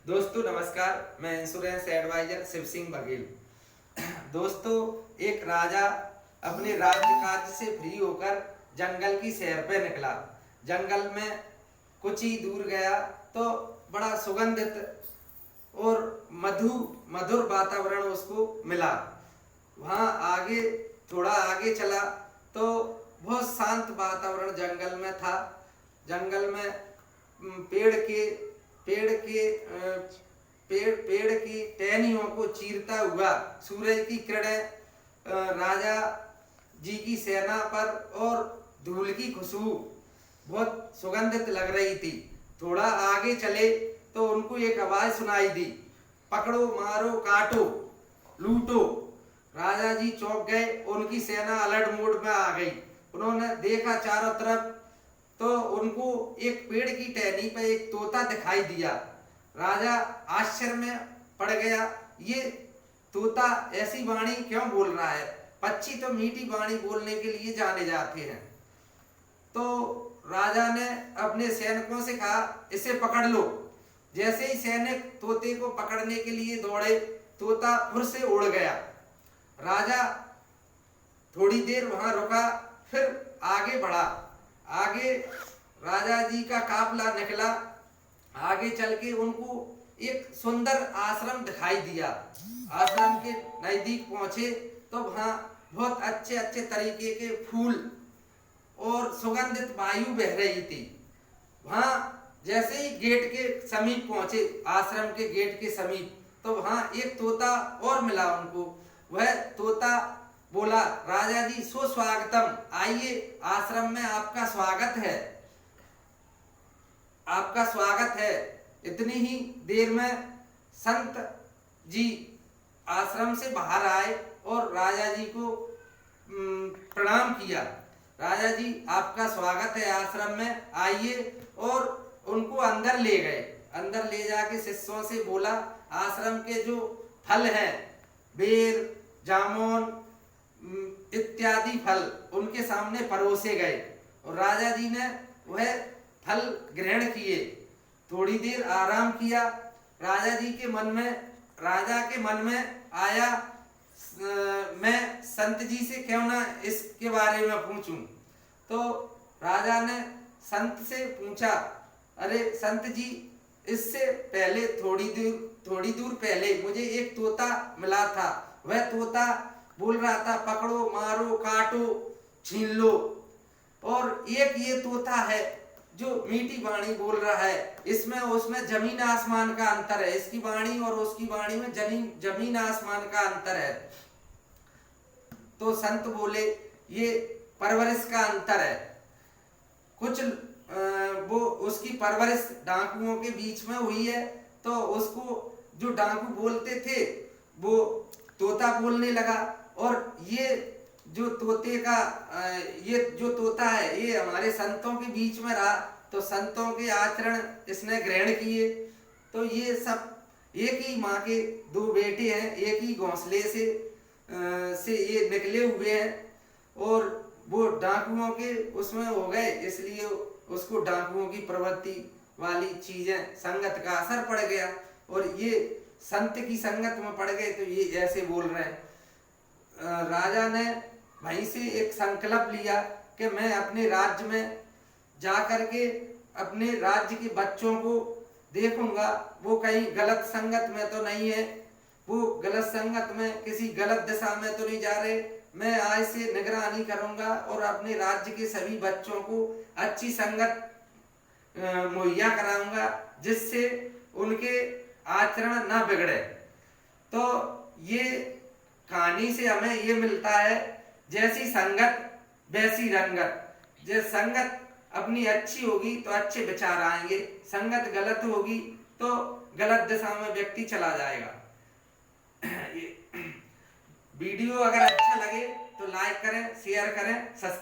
दोस्तों नमस्कार, मैं इंश्योरेंस एडवाइजर शिव सिंह बघेल। दोस्तों, एक राजा अपने राज्य कार्य से फ्री होकर जंगल की सैर पे निकला। जंगल में कुछ ही दूर गया तो बड़ा सुगंधित और मधुर वातावरण उसको मिला। वहाँ आगे थोड़ा आगे चला तो बहुत शांत वातावरण जंगल में था। जंगल में पेड़ की टहनियों को चीरता हुआ सूरज की किरणें राजा जी की सेना पर और धूल की खुशबू बहुत सुगंधित लग रही थी। थोड़ा आगे चले तो उनको एक आवाज सुनाई दी, पकड़ो मारो काटो लूटो। राजा जी चौंक गए, उनकी सेना अलर्ट मोड में आ गई। उन्होंने देखा चारों तरफ तो उनको एक पेड़ की टहनी पर एक तोता दिखाई दिया। राजा आश्चर्य में पड़ गया, ये तोता ऐसी वाणी क्यों बोल रहा है? पक्षी तो मीठी वाणी बोलने के लिए जाने जाते हैं। तो राजा ने अपने सैनिकों से कहा, इसे पकड़ लो। जैसे ही सैनिक तोते को पकड़ने के लिए दौड़े, तोता फिर से उड़ गया। राजा थोड़ी देर वहां रुका, फिर आगे बढ़ा। आगे राजा जी का काफिला निकला। आगे चल के उनको एक सुंदर आश्रम दिखाई दिया। आश्रम के नजदीक पहुंचे तो वहां बहुत अच्छे अच्छे तरीके के फूल और सुगंधित वायु बह रही थी। वहां जैसे ही गेट के समीप पहुंचे, आश्रम के गेट के समीप, तो वहां एक तोता और मिला उनको। वह तोता बोला, राजा जी सुस्वागतम, आइए आश्रम में आपका स्वागत है, आपका स्वागत है। इतनी ही देर में संत जी आश्रम से बाहर आए और राजा जी को प्रणाम किया। राजा जी आपका स्वागत है आश्रम में, आइए। और उनको अंदर ले गए। अंदर ले जाके शिष्यों से बोला, आश्रम के जो फल हैं, बेर जामुन इत्यादि फल उनके सामने परोसे गए और राजा जी ने वह फल ग्रहण किए। थोड़ी देर आराम किया। राजा के मन में आया, मैं संत जी से क्यों ना इसके बारे में पूछूं। तो राजा ने संत से पूछा, अरे संत जी, इससे पहले थोड़ी दूर पहले मुझे एक तोता मिला था। वह तोता बोल रहा था, पकड़ो मारो काटो छीन लो। और एक ये तोता है जो मीठी वाणी बोल रहा है। इसमें उसमें जमीन आसमान का अंतर है। इसकी वाणी और उसकी वाणी में जमीन आसमान का अंतर है। तो संत बोले, ये परवरिश का अंतर है। कुछ वो उसकी परवरिश डाकुओं के बीच में हुई है, तो उसको जो डाकू बोलते थे वो तोता बोलने लगा। और ये जो तोता है, ये हमारे संतों के बीच में रहा, तो संतों के आचरण इसने ग्रहण किए। तो ये सब एक ही माँ के दो बेटे हैं, एक ही घोंसले से ये निकले हुए हैं। और वो डाकुओं के उसमें हो गए, इसलिए उसको डाकुओं की प्रवृत्ति वाली चीजें, संगत का असर पड़ गया और ये संत की संगत में पड़ गए, तो ये ऐसे बोल रहे हैं। राजा ने वहीं से एक संकल्प लिया कि मैं अपने राज्य में जाकर के अपने राज्य के बच्चों को देखूंगा, वो कहीं गलत संगत में तो नहीं है, वो गलत संगत में किसी गलत दिशा में तो नहीं जा रहे। मैं आज से निगरानी करूंगा और अपने राज्य के सभी बच्चों को अच्छी संगत मुहैया कराऊंगा, जिससे उनके आचरण ना बिगड़े। तो ये कहानी से हमें ये मिलता है, जैसी संगत वैसी रंगत। जो संगत अपनी अच्छी होगी तो अच्छे विचार आएंगे, संगत गलत होगी तो गलत दिशा में व्यक्ति चला जाएगा। वीडियो अगर अच्छा लगे तो लाइक करें, शेयर करें, सब्सक्राइब